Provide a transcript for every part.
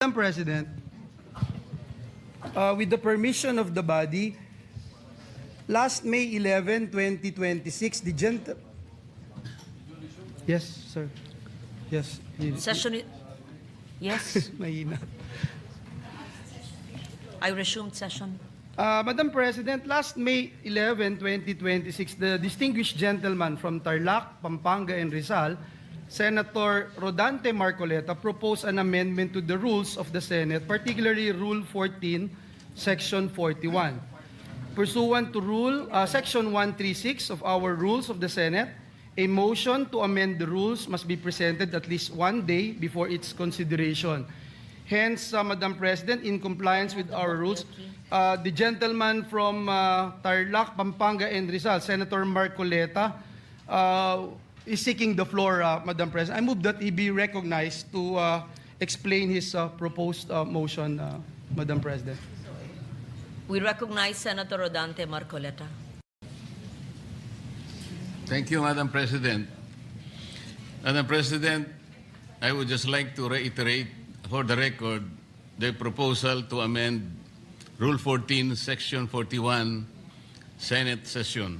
Madam President, with the permission of the body, last May 11, 2026, the Yes, sir. Yes. Session. Yes, Mahina. I resumed session. Madam President, last May 11, 2026, the distinguished gentleman from Tarlac, Pampanga, and Rizal, Senator Rodante Marcoleta, proposed an amendment to the rules of the Senate, particularly Rule 14, Section 41. Pursuant to Section 136 of our Rules of the Senate, a motion to amend the rules must be presented at least one day before its consideration. Hence, Madam President, in compliance with our rules, the gentleman from Tarlac, Pampanga, and Rizal, Senator Marcoleta, is seeking the floor, Madam President. I move that he be recognized to explain his proposed motion, Madam President. We recognize Senator Rodante Marcoleta. Thank you, Madam President. Madam President, I would just like to reiterate for the record the proposal to amend Rule 14, Section 41, Senate session.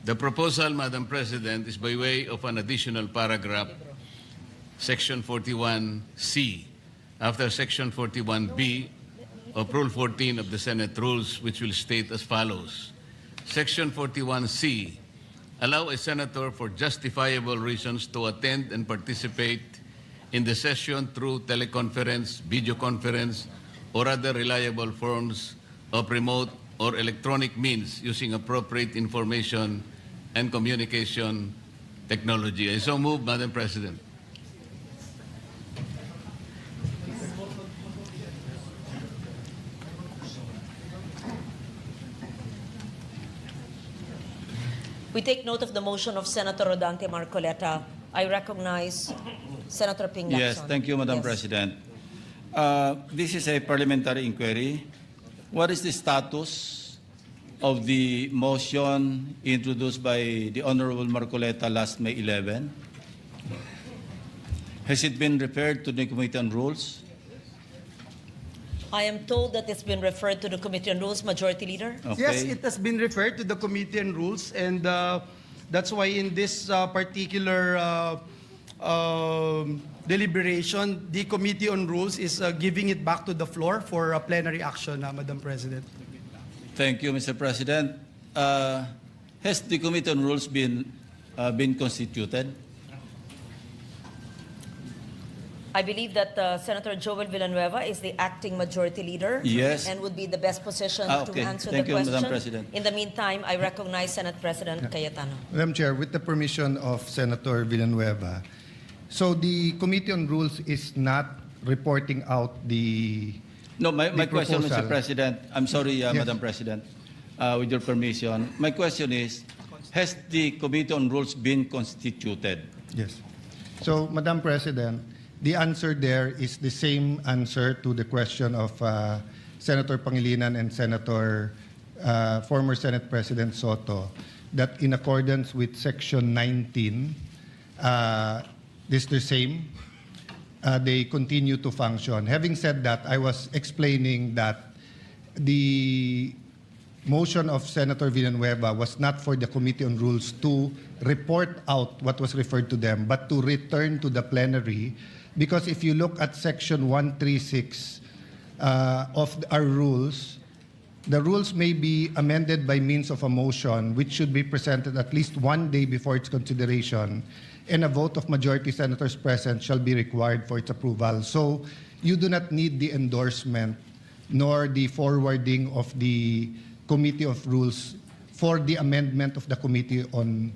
The proposal, Madam President, is by way of an additional paragraph, Section 41C, after Section 41B of Rule 14 of the Senate Rules, which will state as follows. Section 41C, allow a senator for justifiable reasons to attend and participate in the session through teleconference, video conference, or other reliable forms of remote or electronic means using appropriate information and communication technology. I so move, Madam President. We take note of the motion of Senator Rodante Marcoleta. I recognize Senator Ping Lacson. Yes, thank you, Madam President. This is a parliamentary inquiry. What is the status of the motion introduced by the Honorable Marcoleta last May 11? Has it been referred to the Committee on Rules? I am told that it's been referred to the Committee on Rules. Majority Leader? Okay. Yes, it has been referred to the Committee on Rules, and that's why in this particular deliberation, the Committee on Rules is giving it back to the floor for plenary action, Madam President. Thank you, Mr. President. Has the Committee on Rules been constituted? I believe that Senator Joel Villanueva is the acting Majority Leader. Yes. And would be the best position Okay. to answer Thank the you, question. Madam President. In the meantime, I recognize Senate President Cayetano. Madam Chair, with the permission of Senator Villanueva, so the Committee on Rules is not reporting out the No, my question, proposal. Mr. President, I'm sorry, Yes. Madam President, with your permission. My question is, has the Committee on Rules been constituted? Yes. So, Madam President, the answer there is the same answer to the question of Senator Pangilinan and former Senate President Soto, that in accordance with Section 19, this is the same. They continue to function. Having said that, I was explaining that the motion of Senator Villanueva was not for the Committee on Rules to report out what was referred to them, but to return to the plenary. Because if you look at Section 136 of our rules, the rules may be amended by means of a motion, which should be presented at least one day before its consideration, and a vote of majority senators present shall be required for its approval. So you do not need the endorsement nor the forwarding of the Committee of Rules for the amendment of the Committee on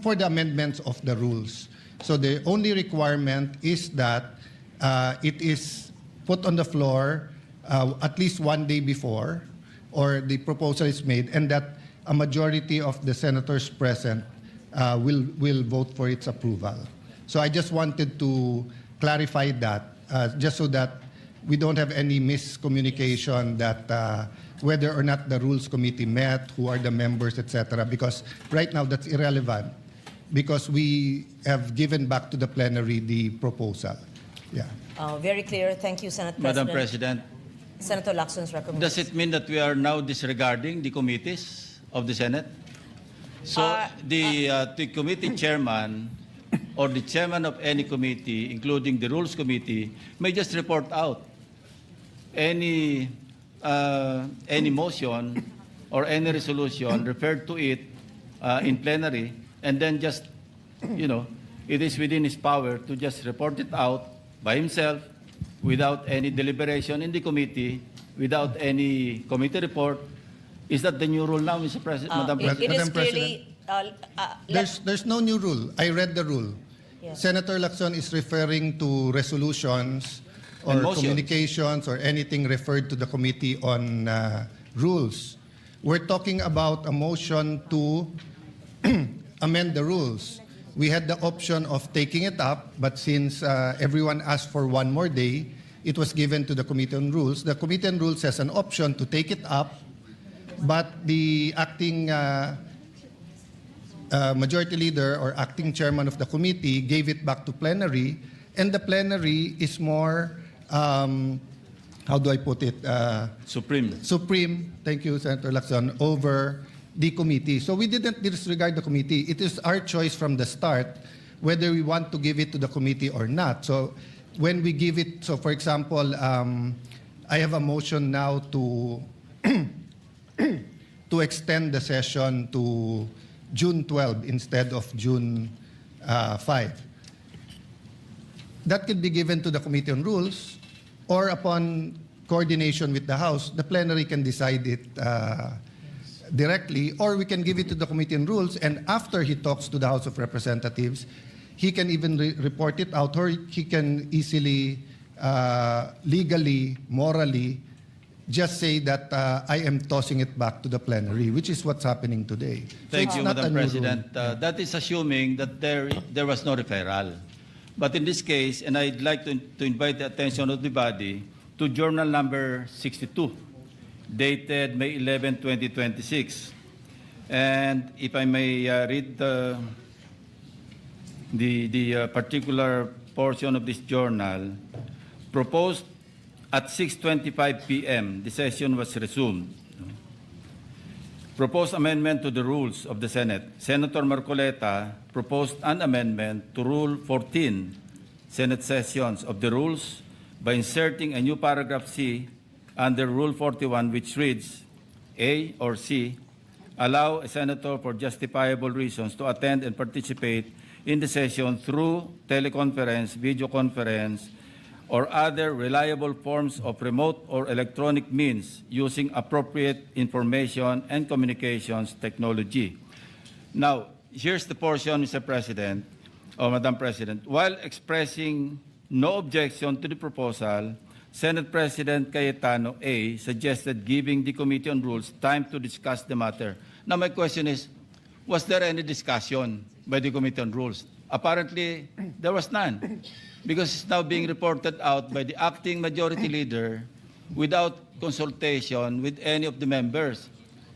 for the amendments of the rules. So the only requirement is that it is put on the floor at least one day before, or the proposal is made, and that a majority of the senators present will vote for its approval. So I just wanted to clarify that, just so that we don't have any miscommunication that whether or not the Rules Committee met, who are the members, etc. Because right now that's irrelevant, because we have given back to the plenary the proposal. Yeah. Very clear. Thank you, Senate Madam President. President, Senator Lacson is recognized. does it mean that we are now disregarding the committees of the Senate? So the committee chairman or the chairman of any committee, including the Rules Committee, may just report out any motion or any resolution referred to it in plenary, and then just, it is within his power to just report it out by himself without any deliberation in the committee, without any committee report. Is that the new rule now, Mr. President, Madam It President? is Madam clearly... There's no new rule. I read the rule. Yes. Senator Lacson is referring to resolutions or And motions. communications or anything referred to the Committee on Rules. We're talking about a motion to amend the rules. We had the option of taking it up, but since everyone asked for one more day, it was given to the Committee on Rules. The Committee on Rules has an option to take it up, but the acting majority leader or acting chairman of the committee gave it back to plenary, and the plenary is more, how do I put it? Supreme. Supreme, thank you, Senator Lacson, over the committee. So we didn't disregard the committee. It is our choice from the start whether we want to give it to the committee or not. So when we give it, so for example, I have a motion now to to extend the session to June 12 instead of June 5. That could be given to the Committee on Rules, or upon coordination with the House, the plenary can decide it directly, or we can give it to the Committee on Rules, and after he talks to the House of Representatives, he can even report it out, or he can easily, legally, morally, just say that I am tossing it back to the plenary, which is what's happening today. Thank So you, it's not a Madam new rule. President. That is assuming that there was no referral. But in this case, and I'd like to invite the attention of the body to journal number 62, dated May 11, 2026. And if I may read the particular portion of this journal, proposed at 6:25 p.m., the session was resumed. Proposed amendment to the rules of the Senate. Senator Marcoleta proposed an amendment to Rule 14, Senate sessions of the rules, by inserting a new paragraph C under Rule 41, which reads, A or C, allow a senator for justifiable reasons to attend and participate in the session through teleconference, video conference, or other reliable forms of remote or electronic means using appropriate information and communications technology. Now, here's the portion, Mr. President, or Madam President. While expressing no objection to the proposal, Senate President Cayetano A. suggested giving the Committee on Rules time to discuss the matter. Now, my question is, was there any discussion by the Committee on Rules? Apparently, there was none, because it's now being reported out by the acting majority leader without consultation with any of the members.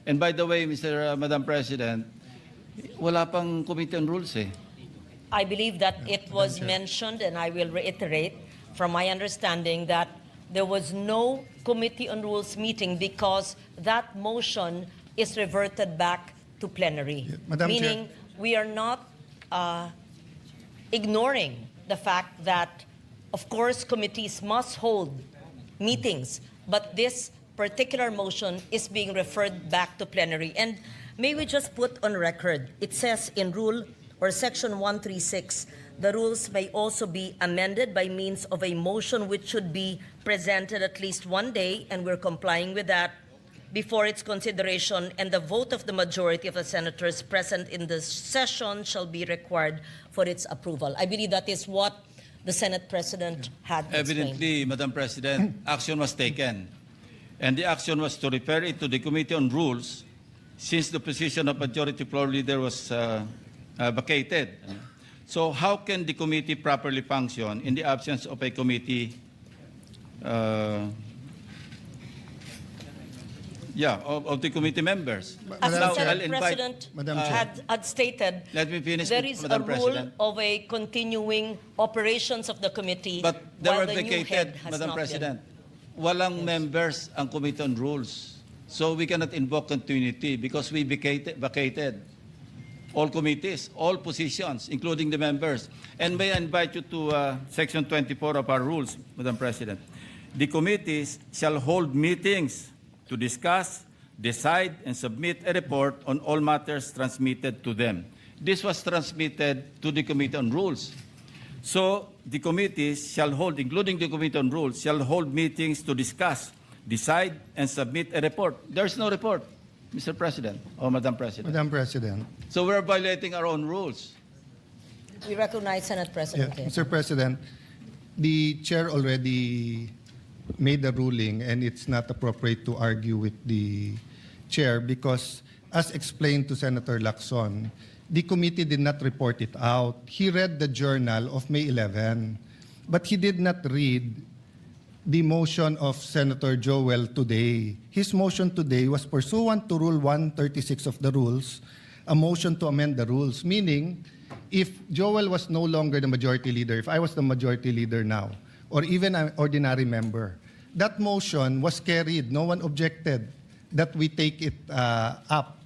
And by the way, Madam President, wala pang Committee on Rules eh. I believe that it was mentioned, and I will reiterate from my understanding that there was no Committee on Rules meeting because that motion is reverted back to plenary. Yeah, Madam Meaning we are not ignoring the fact that, of course, committees must hold meetings, but this particular motion is being referred back to plenary. And may we just put on record, it says in Rule or Section 136, the rules may also be amended by means of a motion which should be presented at least one day, and we're complying with that, before its consideration, and the vote of the majority of the senators present in the session shall be required for its approval. I believe that is what the Senate President had explained. Evidently, Madam President, action was taken. And the action was to refer it to the Committee on Rules, since the position of Majority Floor Leader was vacated. So how can the committee properly function in the absence of a committee? Yeah, of the committee members. As Now, the I'll Senate invite- President Madam Chair. had stated, Let me finish, there is Madam a rule President. of a continuing operations of the committee But they while were the new head vacated, has Madam not President. Walang members ang Committee on Rules. So we cannot invoke continuity because we vacated all committees, all positions, including the members. And may I invite you to Section 24 of our rules, Madam President. The committees shall hold meetings to discuss, decide, and submit a report on all matters transmitted to them. This was transmitted to the Committee on Rules. So the committees shall hold, including the Committee on Rules, shall hold meetings to discuss, decide, and submit a report. There's no report, Mr. President or Madam President. Madam President. So we're violating our own rules. We recognize Senate Yeah, President Ken. Mr. President, the chair already made the ruling and it's not appropriate to argue with the chair because as explained to Senator Lacson, the committee did not report it out. He read the journal of May 11, but he did not read the motion of Senator Joel today. His motion today was pursuant to Rule 136 of the rules, a motion to amend the rules, meaning if Joel was no longer the majority leader, if I was the majority leader now, or even an ordinary member, that motion was carried. No one objected that we take it up.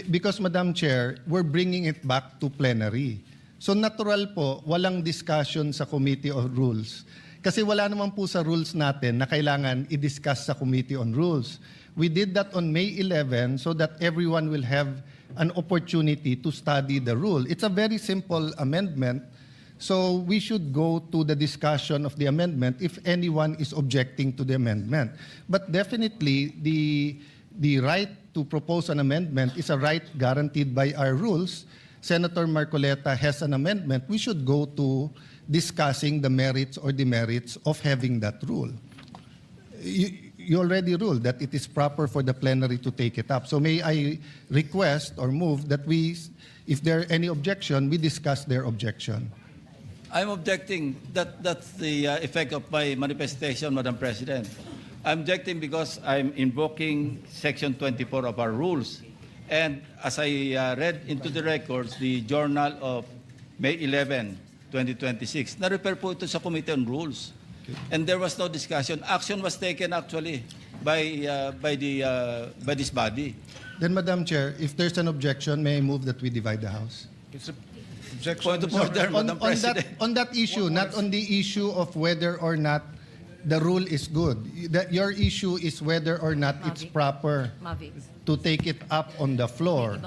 Because, Madam Chair, we're bringing it back to plenary. So natural po, walang discussion sa Committee on Rules. Kasi wala naman po sa rules natin na kailangan i-discuss sa Committee on Rules. We did that on May 11 so that everyone will have an opportunity to study the rule. It's a very simple amendment. So we should go to the discussion of the amendment if anyone is objecting to the amendment. But definitely, the right to propose an amendment is a right guaranteed by our rules. Senator Marcoleta has an amendment. We should go to discussing the merits or demerits of having that rule. You already ruled that it is proper for the plenary to take it up. So may I request or move that we, if there are any objection, we discuss their objection. I'm objecting. That's the effect of my manifestation, Madam President. I'm objecting because I'm invoking Section 24 of our rules. And as I read into the records, the journal of May 11, 2026, na-refer po ito sa Committee on Rules. And there was no discussion. Action was taken actually by this body. Then, Madam Chair, if there's an objection, may I move that we divide the House? It's a objection. Point of order, Madam President. On that issue, not on the issue of whether or not the rule is good. Your issue is whether or not it's proper to take it up on the floor.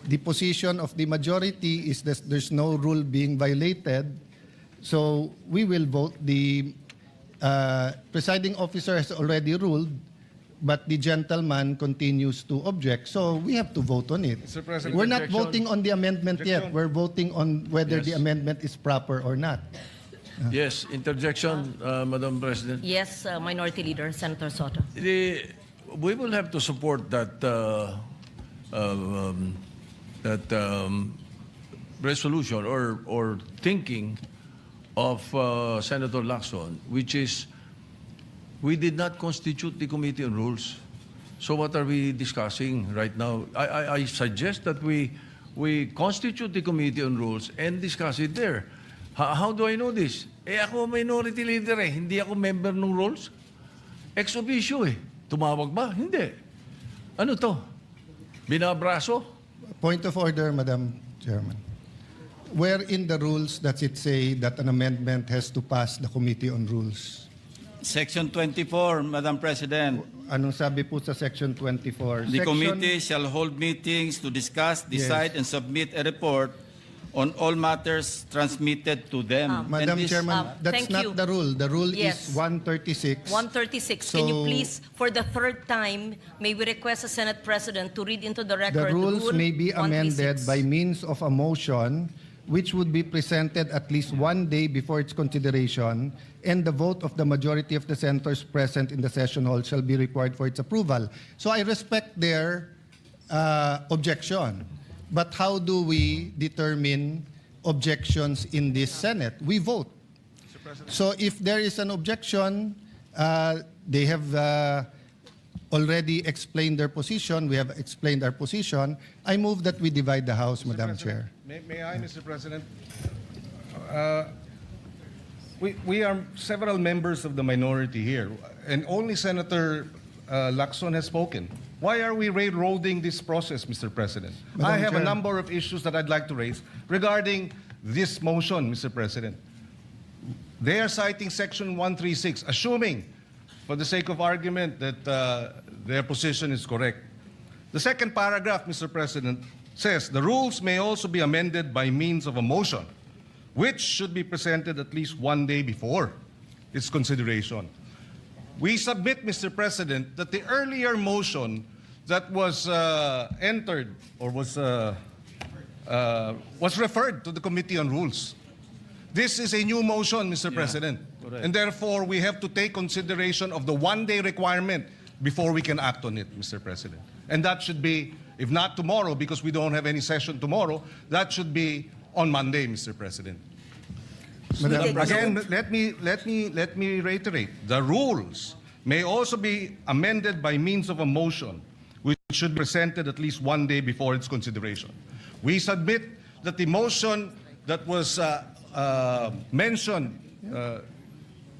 The position of the majority is that there's no rule being violated. So we will vote. The presiding officer has already ruled, but the gentleman continues to object. So we have to vote on it. Mr. President, We're not objection. voting on the amendment yet. Objection. We're voting on whether Yes. the amendment is proper or not. Yes, interjection, Madam President. Yes, Minority Leader, Senator Soto. We will have to support that resolution or thinking of Senator Lacson, which is we did not constitute the Committee on Rules. So what are we discussing right now? I suggest that we constitute the Committee on Rules and discuss it there. How do I know this? Ako minority leader hindi ako member ng rules. Ex officio Tumawag ba? Hindi. Ano to? Binabraso? Point of order, Madam Chairman. Where in the rules does it say that an amendment has to pass the Committee on Rules? Section 24, Madam President. Anong sabi po sa Section 24? The Section- committee shall hold meetings to discuss, decide, and submit a report on all matters transmitted to them. Madam And this- Chairman, that's thank not you. the rule. The rule Yes. is 136. 136. Can you So- please, for the third time, may we request the Senate President to read into the The record rules Rule may be amended 136. by means of a motion which would be presented at least one day before its consideration, and the vote of the majority of the senators present in the session hall shall be required for its approval. So I respect their objection. But how do we determine objections in this Senate? We vote. So if there is an objection, they have already explained their position. We have explained our position. I move that we divide the House, Madam Chair. May I, Mr. President? We are several members of the minority here, and only Senator Lacson has spoken. Why are we railroading this process, Mr. President? Madam I have a Chair. number of issues that I'd like to raise regarding this motion, Mr. President. They are citing Section 136, assuming, for the sake of argument, that their position is correct. The second paragraph, Mr. President, says the rules may also be amended by means of a motion, which should be presented at least one day before its consideration. We submit, Mr. President, that the earlier motion that was entered or was referred to the Committee on Rules. This is a new motion, Mr. President. correct. And therefore, we have to take consideration of the one-day requirement before we can act on it, Mr. President. And that should be, if not tomorrow, because we don't have any session tomorrow, that should be on Monday, Mr. President. Madam take President. Again, let me reiterate. The rules may also be amended by means of a motion, which should be presented at least one day before its consideration. We submit that the motion that was mentioned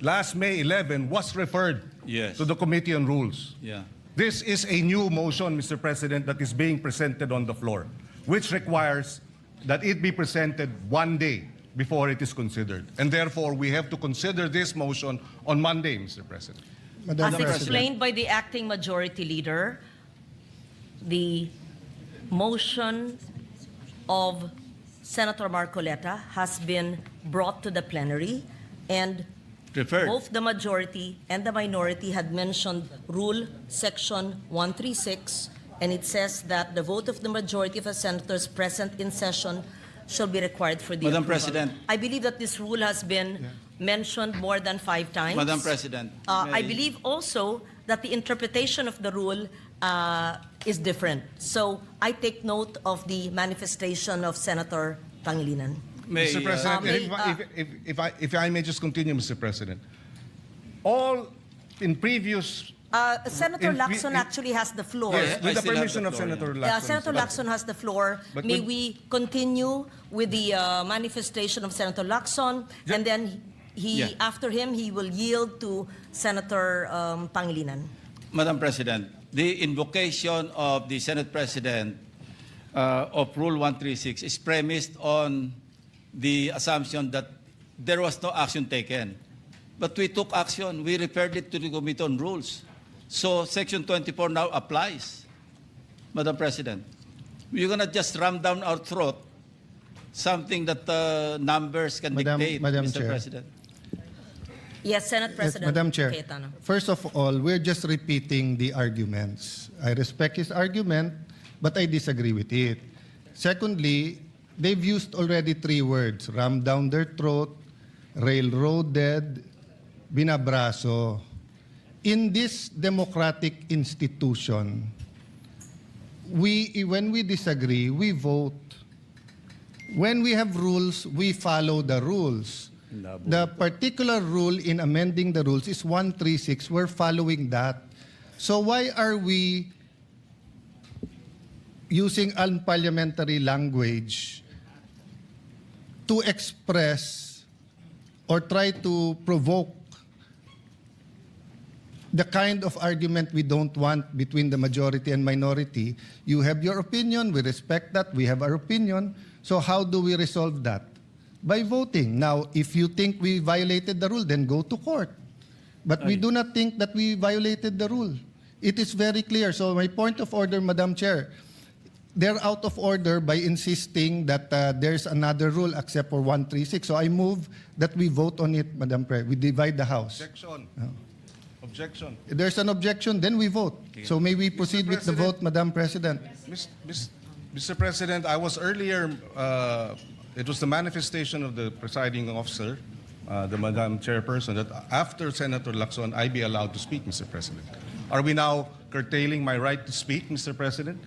last May 11 was referred Yes. to the Committee on Rules. Yeah. This is a new motion, Mr. President, that is being presented on the floor, which requires that it be presented one day before it is considered. And therefore, we have to consider this motion on Monday, Mr. President. Madam As President. explained by the acting majority leader, the motion of Senator Marcoleta has been brought to the plenary, and Preferred. both the majority and the minority had mentioned Rule Section 136, and it says that the vote of the majority of the senators present in session shall be required for the Madam approval. President. I believe that this rule has been mentioned more than 5 times. Madam President. I may- believe also that the interpretation of the rule is different. So I take note of the manifestation of Senator Pangilinan. may, Mr. President, may- if I may just continue, Mr. President. All in previous... Senator In- Lacson in- actually has the floor. Yes, I with the still have permission the of floor, Senator yeah. Lacson. Senator Lacson has the floor. But May with- we continue with the manifestation of Senator Lacson, and then Yeah. after him, he will yield to Senator Pangilinan. Madam President, the invocation of the Senate President of Rule 136 is premised on the assumption that there was no action taken. But we took action. We referred it to the Committee on Rules. So Section 24 now applies, Madam President. You're going to just ram down our throat something that numbers can dictate, Madam Mr. Chair. President. Yes, Senate Yes, President Madam Chair. Cayetano. First of all, we're just repeating the arguments. I respect his argument, but I disagree with it. Secondly, they've used already 3 words: ram down their throat, railroaded, binabraso. In this democratic institution, when we disagree, we vote. When we have rules, we follow the rules. The particular rule in amending the rules is 136. We're following that. So why are we using unparliamentary language to express or try to provoke the kind of argument we don't want between the majority and minority? You have your opinion, we respect that, we have our opinion. So how do we resolve that? By voting. Now, if you think we violated the rule, then go to court. But we do not think that we violated the rule. It is very clear. So my point of order, Madam Chair, they're out of order by insisting that there's another rule except for 136. So I move that we vote on it, Madam Chair. We divide the House. Objection. Objection. If there's an objection, then we vote. So may we proceed with the President. vote, Madam President? Mr. President, I was earlier, it was the manifestation of the presiding officer, the Madam Chairperson, that after Senator Lacson, I be allowed to speak, Mr. President. Are we now curtailing my right to speak, Mr. President?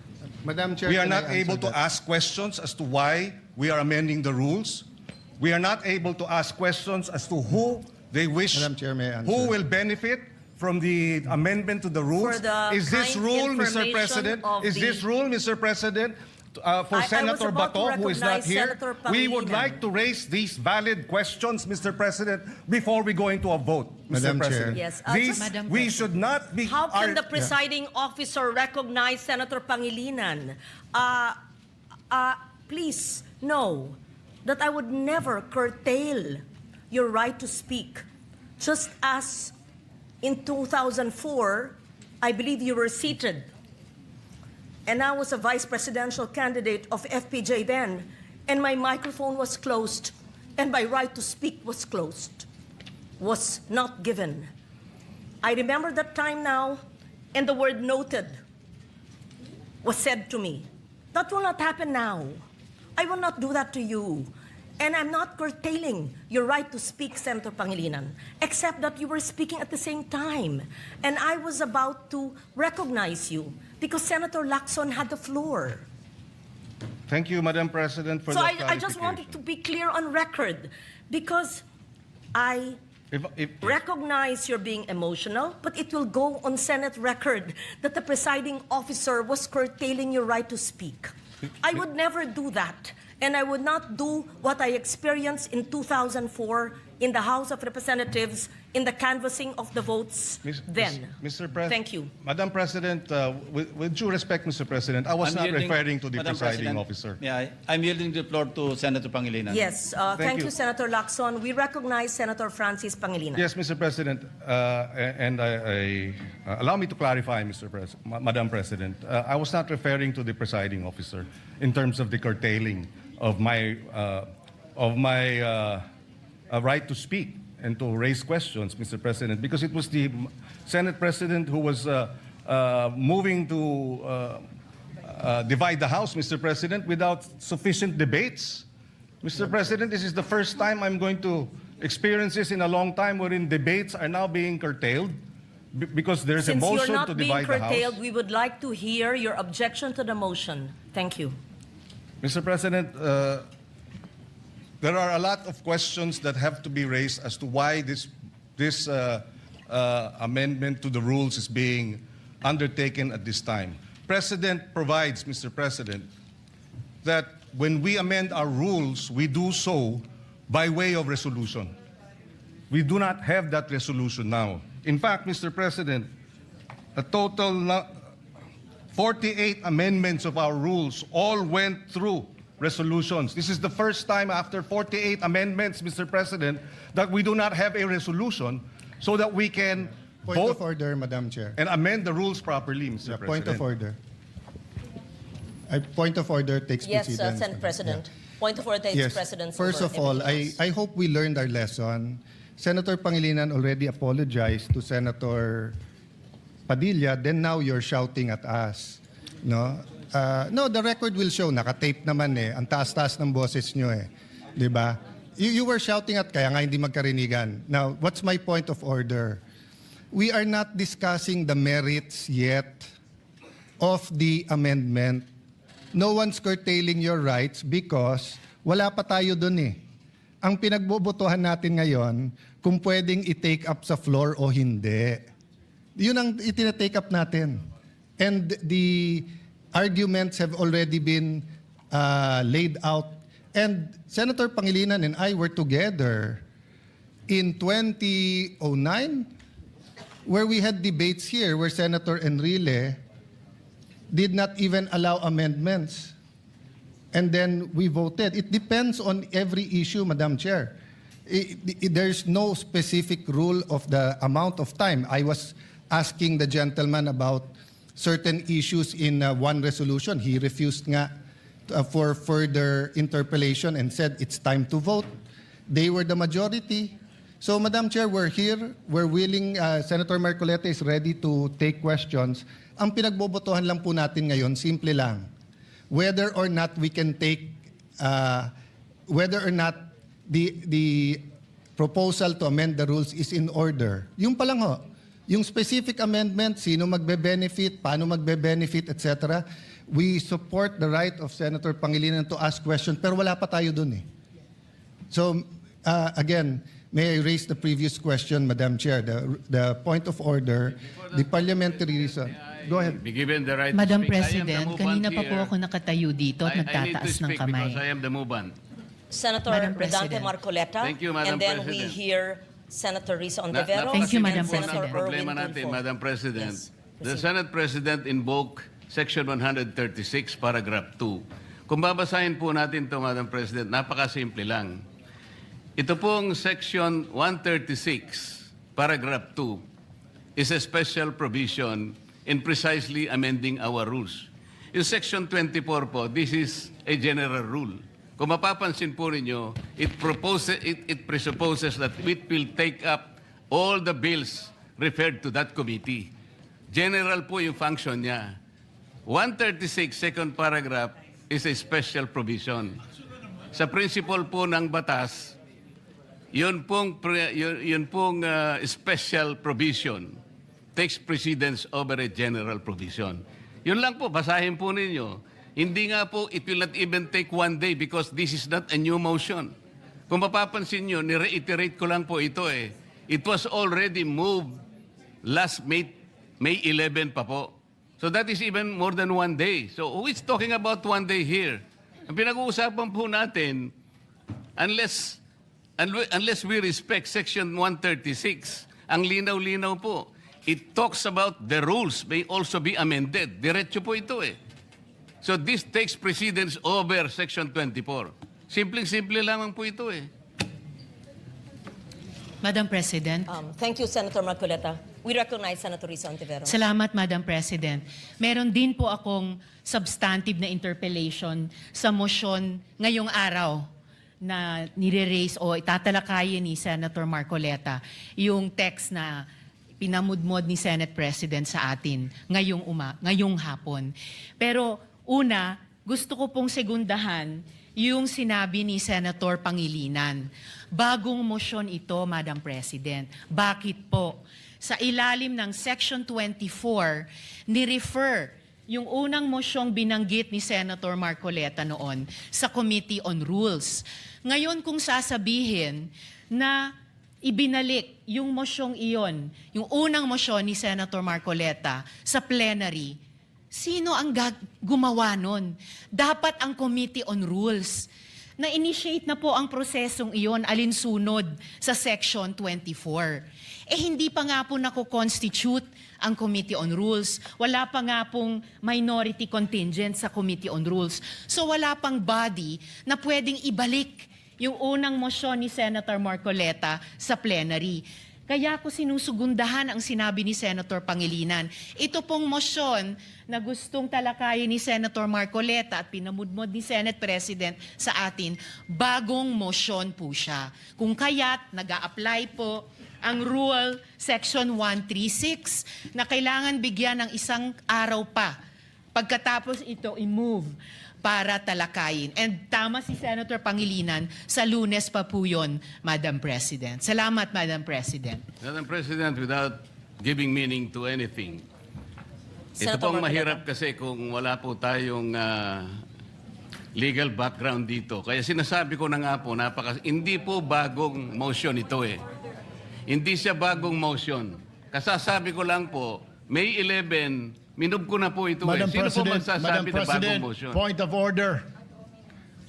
Madam Chair, We are can I not able answer to that? ask questions as to why we are amending the rules. We are not able to ask questions as to who they wish, Madam Chair, may I answer? who will benefit from the amendment to the rules? For the Is this kind rule, Mr. information President? of Is the- this rule, Mr. President, for I was Senator about to Bato, who is not recognize here? Senator We would Pangilinan. like to raise these valid questions, Mr. President, before we go into a vote, Mr. Madam Chair. President. Yes, These, just- we should not be... How can ar- the presiding officer recognize Senator Pangilinan? Please know that I would never curtail your right to speak. Just as in 2004, I believe you were seated, and I was a vice presidential candidate of FPJ then, and my microphone was closed, and my right to speak was closed, was not given. I remember that time now, and the word noted was said to me. That will not happen now. I will not do that to you. And I'm not curtailing your right to speak, Senator Pangilinan, except that you were speaking at the same time. And I was about to recognize you because Senator Lacson had the floor. Thank you, Madam President, for So that I just wanted to be clear on record because I If, recognize you're being emotional, but it will go on Senate record that the presiding officer was curtailing your right to speak. I would never do that, and I would not do what I experienced in 2004 in the House of Representatives in the canvassing of the votes then. Mr. President. Thank you. Madam President, with due respect, Mr. President, I was I'm not yielding- referring to the Madam presiding President, officer. I'm yielding the floor to Senator Pangilinan. Yes, thank you. you, Senator Lacson. We recognize Senator Francis Pangilinan. Yes, Mr. President, and allow me to clarify, Madam President. I was not referring to the presiding officer in terms of the curtailing of my right to speak and to raise questions, Mr. President, because it was the Senate President who was moving to divide the House, Mr. President, without sufficient debates. Mr. President, this is the first time I'm going to experience this in a long time wherein debates are now being curtailed because there's a Since you're motion not to being divide the curtailed, House. we would like to hear your objection to the motion. Thank you. Mr. President, there are a lot of questions that have to be raised as to why this amendment to the rules is being undertaken at this time. Precedent provides, Mr. President, that when we amend our rules, we do so by way of resolution. We do not have that resolution now. In fact, Mr. President, a total 48 amendments of our rules all went through resolutions. This is the first time after 48 amendments, Mr. President, that we do not have a resolution so that we can Point vote of order, Madam Chair. and amend the rules properly, Mr. President. Point of order. Point of order takes Yes, precedence. Senate President. Point of order takes Yes. precedence. First over of all, everything else. I hope we learned our lesson. Senator Pangilinan already apologized to Senator Padilla, then now you're shouting at us. No? No, the record will show, nakatape naman eh. Ang taas-taas ng boses nyo eh. Di ba? You were shouting at kaya nga hindi magkarinigan. Now, what's my point of order? We are not discussing the merits yet of the amendment. No one's curtailing your rights because wala pa tayo dun eh. Ang pinagbobotohan natin ngayon, kung pwedeng i-take up sa floor o hindi. Yun ang itinatake up natin. And the arguments have already been laid out. And Senator Pangilinan and I were together in 2009 where we had debates here where Senator Enrile did not even allow amendments. And then we voted. It depends on every issue, Madam Chair. There's no specific rule of the amount of time. I was asking the gentleman about certain issues in one resolution. He refused nga for further interpellation and said it's time to vote. They were the majority. So, Madam Chair, we're here. We're willing. Senator Marcoleta is ready to take questions. Ang pinagbobotohan lang po natin ngayon, simple lang. Whether or not we can take, whether or not the proposal to amend the rules is in order. Yung pa lang ho. Yung specific amendment, sino magbe-benefit, paano magbe-benefit, etc. We support the right of Senator Pangilinan to ask questions, pero wala pa tayo dun eh. So, again, may I raise the previous question, Madam Chair? The point of order, the parliamentary reason. Go ahead. Be given the right Madam to speak. I am the President, movant kanina pa po here. ako nakatayo dito at I need to nagtataas ng speak kamay. because I am the movant. Senator Madam Rodante President. Marcoleta. Thank you, Madam And then we President. hear Senator Risa Ontiveros. Thank you, Madam and Senator President. Problema Erwin natin, Tulfo. Madam President. Yes, The proceed. Senate President invoked Section 136, Paragraph 2. Kung babasahin po natin ito, Madam President, napakasimple lang. Ito pong Section 136, Paragraph 2, is a special provision in precisely amending our rules. In Section 24 po, this is a general rule. Kung mapapansin po ninyo, it presupposes that it will take up all the bills referred to that committee. General po yung function niya. 136, second paragraph, is a special provision. Sa principle po ng batas, yun pong special provision takes precedence over a general provision. Yun lang po, basahin po ninyo. Hindi nga po, it will not even take one day because this is not a new motion. Kung mapapansin nyo, ni-reiterate ko lang po ito eh. It was already moved last May 11 pa po. So that is even more than one day. So who is talking about one day here? Ang pinag-uusapan po natin, unless we respect Section 136, ang linaw-linaw po, it talks about the rules may also be amended. Diretso po ito eh. So this takes precedence over Section 24. Simpleng-simple lamang po ito eh. Madam President. Thank you, Senator Marcoleta. We recognize Senator Risa Ontiveros. Salamat, Madam President. Meron din po akong substantive na interpellation sa motion ngayong araw na nire-raise o itatalakayin ni Senator Marcoleta, yung text na pinamudmod ni Senate President sa atin ngayong hapon. Pero una, gusto ko pong segundahan yung sinabi ni Senator Pangilinan. Bagong motion ito, Madam President. Bakit po? Sa ilalim ng Section 24, ni-refer yung unang mosyong binanggit ni Senator Marcoleta noon sa Committee on Rules. Ngayon kung sasabihin na ibinalik yung mosyong iyon, yung unang mosyon ni Senator Marcoleta sa plenary, sino ang gumawa nun? Dapat ang Committee on Rules. Na-initiate na po ang prosesong iyon alinsunod sa Section 24. Hindi pa nga po nako-constitute ang Committee on Rules. Wala pa nga pong minority contingent sa Committee on Rules. So wala pang body na pwedeng ibalik yung unang mosyon ni Senator Marcoleta sa plenary. Kaya ko sinusugundahan ang sinabi ni Senator Pangilinan. Ito pong mosyon na gustong talakayin ni Senator Marcoleta at pinamudmod ni Senate President sa atin, bagong mosyon po siya. Kung kaya't nag-a-apply po ang Rule Section 136 na kailangan bigyan ng isang araw pa pagkatapos ito i-move para talakayin. And tama si Senator Pangilinan, sa Lunes pa po yun, Madam President. Salamat, Madam President. Madam President, without giving meaning to anything, ito Senator pong Marcoleta. mahirap kasi kung wala po tayong legal background dito. Kaya sinasabi ko na nga po, hindi po bagong motion ito eh. Hindi siya bagong motion. Kasasabi ko lang po, May 11, minub ko na po ito eh. Sino po magsasabi na bagong motion? Point of order.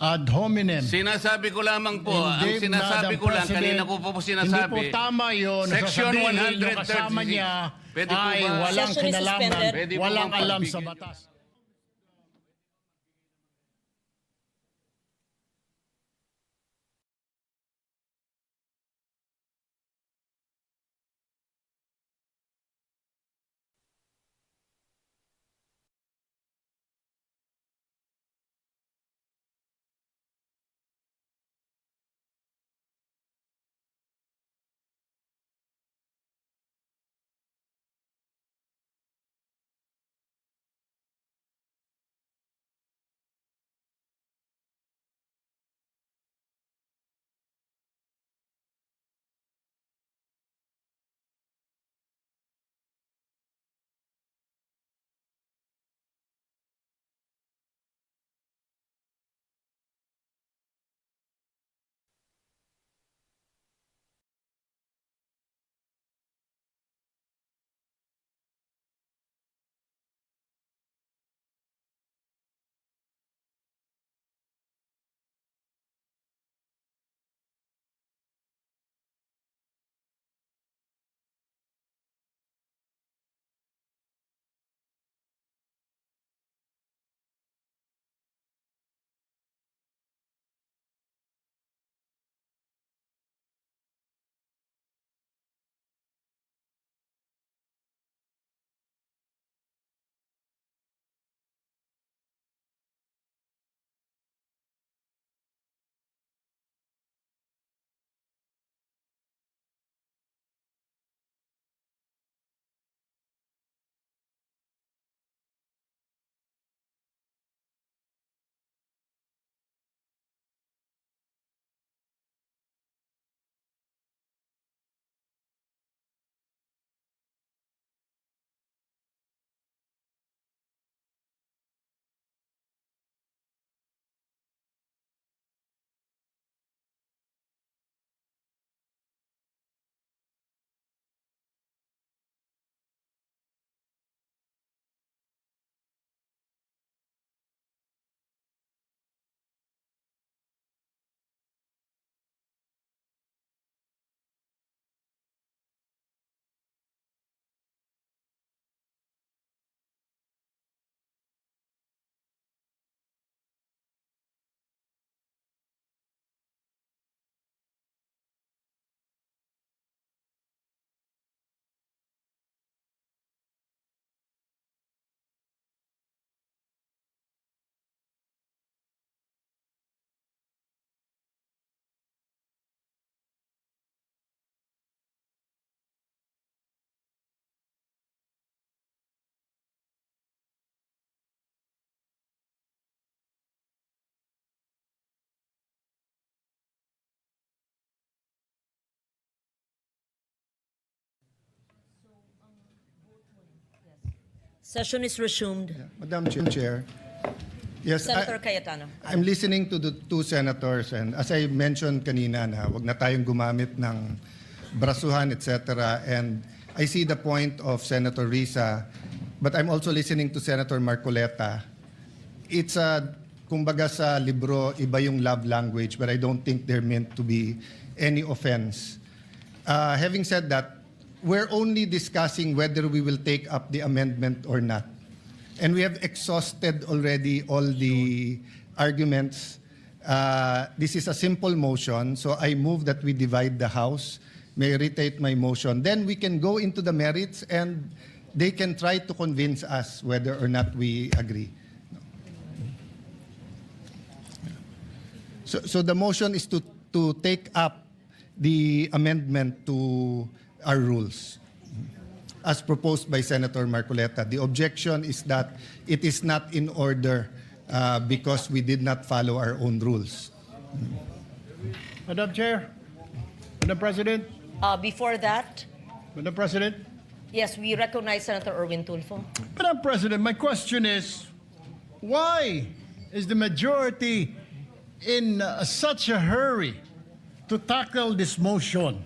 Ad hominem. Sinasabi ko lamang po, Hindi, ang sinasabi Madam ko lang, President, kanina ko po sinasabi. Hindi po tama yun. Section Sasabihin yung kasama 136. niya Pwede po ay ba? walang Session is kinalaman, suspended. Pwede po walang bang alam sa pagbigyan batas. Session is resumed. Madam Chair. Yes, Senator Cayetano. I'm listening to the two senators, and as I mentioned kanina na wag na tayong gumamit ng brasuhan, etc. And I see the point of Senator Risa, but I'm also listening to Senator Marcoleta. It's kumbaga sa libro, iba yung love language, but I don't think they're meant to be any offense. Having said that, we're only discussing whether we will take up the amendment or not. And we have exhausted already all the arguments. This is a simple motion, so I move that we divide the House. May I reiterate my motion. Then we can go into the merits and they can try to convince us whether or not we agree. So the motion is to take up the amendment to our rules, as proposed by Senator Marcoleta. The objection is that it is not in order because we did not follow our own rules. Madam Chair, Madam President, Before that, Madam President, yes, we recognize Senator Erwin Tulfo. Madam President, my question is, why is the majority in such a hurry to tackle this motion?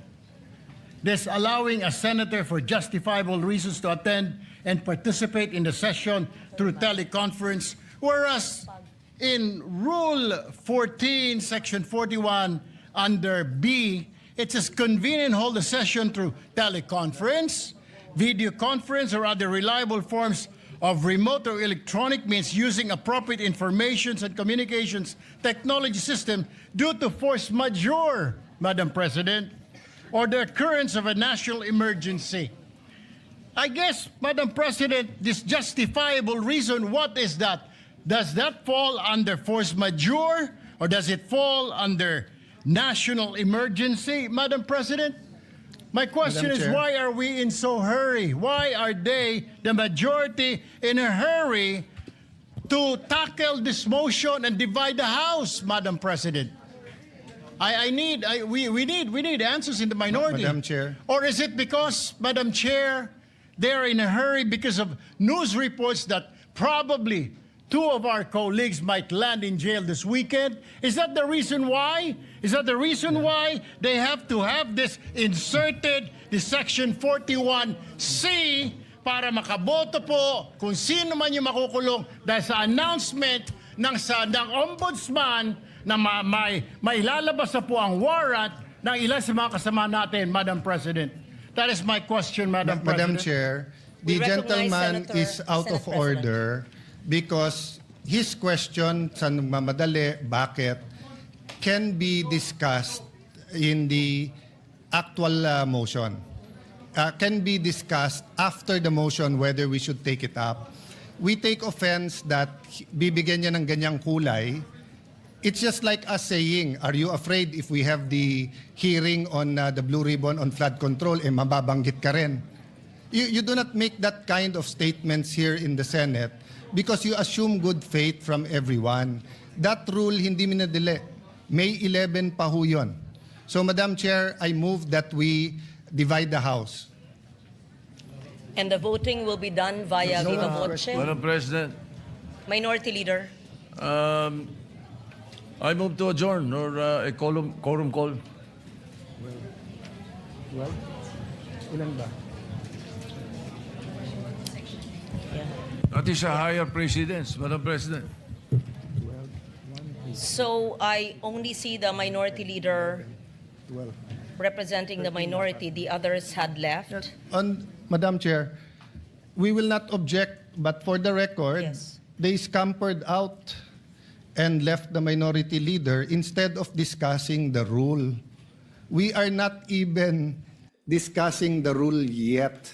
This allowing a senator for justifiable reasons to attend and participate in the session through teleconference, whereas in Rule 14, Section 41, under B, it says convene and hold the session through teleconference, video conference, or other reliable forms of remote or electronic means using appropriate information and communications technology system due to force majeure, Madam President, or the occurrence of a national emergency. I guess, Madam President, this justifiable reason, what is that? Does that fall under force majeure or does it fall under national emergency, Madam President? My question Madam is, Chair. why are we in so hurry? Why are they, the majority, in a hurry to tackle this motion and divide the House, Madam President? We need answers in the minority. Madam Chair. Or is it because, Madam Chair, they're in a hurry because of news reports that probably two of our colleagues might land in jail this weekend? Is that the reason why? Is that the reason why they have to have this inserted, the Section 41C, para makaboto po kung sino man yung makukulong dahil sa announcement ng Ombudsman na may lalabas na po ang warrant ng ilan sa mga kasama natin, Madam President. That is my question, Madam Madam President. Chair, We the recognize gentleman Senator- is out Senate of President. order because his question sa nagmamadali, bakit, can be discussed in the actual motion. Can be discussed after the motion whether we should take it up. We take offense that bibigyan niya ng ganyang kulay. It's just like us saying, are you afraid if we have the hearing on the Blue Ribbon on flood control, mababanggit ka rin? You do not make that kind of statements here in the Senate because you assume good faith from everyone. That rule hindi minadali. May 11 pa ho yun. So, Madam Chair, I move that we divide the House. And the voting will be done via viva voce. Madam President, Minority Leader. I move to adjourn or a quorum call. That is a higher precedence, Madam President. So I only see the Minority Leader representing the minority. The others had left. Madam Chair, we will not object, but for the record, Yes. they scampered out and left the minority leader instead of discussing the rule. We are not even discussing the rule yet.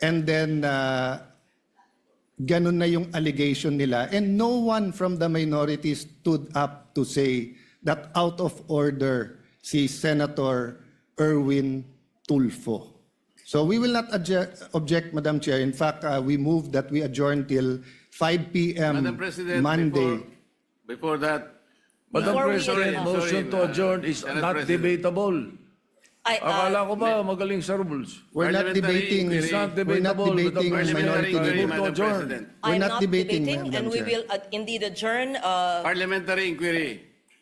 And then, ganun na yung allegation nila. And no one from the minority stood up to say that out of order si Senator Erwin Tulfo. So we will not object, Madam Chair. In fact, we move that we adjourn till 5 p.m. Madam President, Monday. before that, Madam Before we President, adjourn. motion to adjourn is Senate not President. debatable. Akala ko ba magaling sa rules? We're not Parliamentary debating. inquiry. It's not We're not debatable. debating Parliamentary minority inquiry, report. Madam Madam President. We're I'm not debating, Madam and we Chair. will indeed adjourn. Parliamentary inquiry.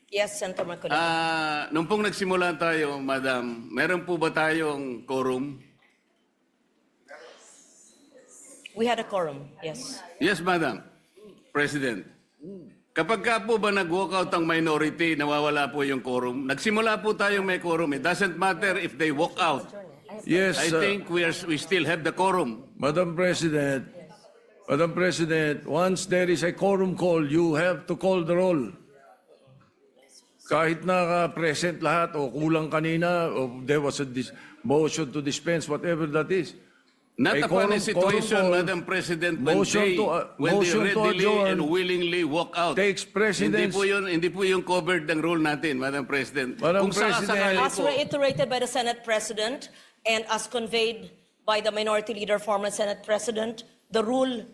Yes, Senator Marcoleta. Nung pong nagsimula tayo, Madam, meron po ba tayong quorum? We had a quorum, yes. Yes, Madam President. Kapag ka po ba nag-walkout ang minority, nawawala po yung quorum. Nagsimula po tayong may quorum. It doesn't matter if they walk out. Yes, I think we still have the quorum. Madam President, once there is a quorum call, you have to call the roll. Kahit present lahat o kulang kanina, o there was a motion to dispense, whatever that is. Not A upon a quorum situation, call, Madam President, when motion they, to readily adjourn and willingly walk out. takes precedence. Hindi po yung covered ng rule natin, Madam President. Madam Kung sakasakali As po, reiterated by the Senate President and as conveyed by the Minority Leader, former Senate President, the rule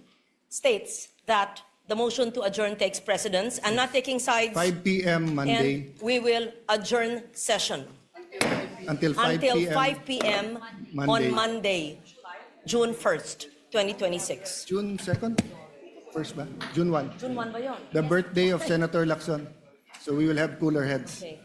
states that the motion to adjourn takes precedence. I'm not taking sides. 5 p.m. Monday And we will adjourn session until 5 until p.m. 5 p.m. on Monday, June 1st, 2026. June 2nd? First ba? June 1. June 1 ba yun? The birthday of Senator Lacson. So we will have cooler heads. Okay.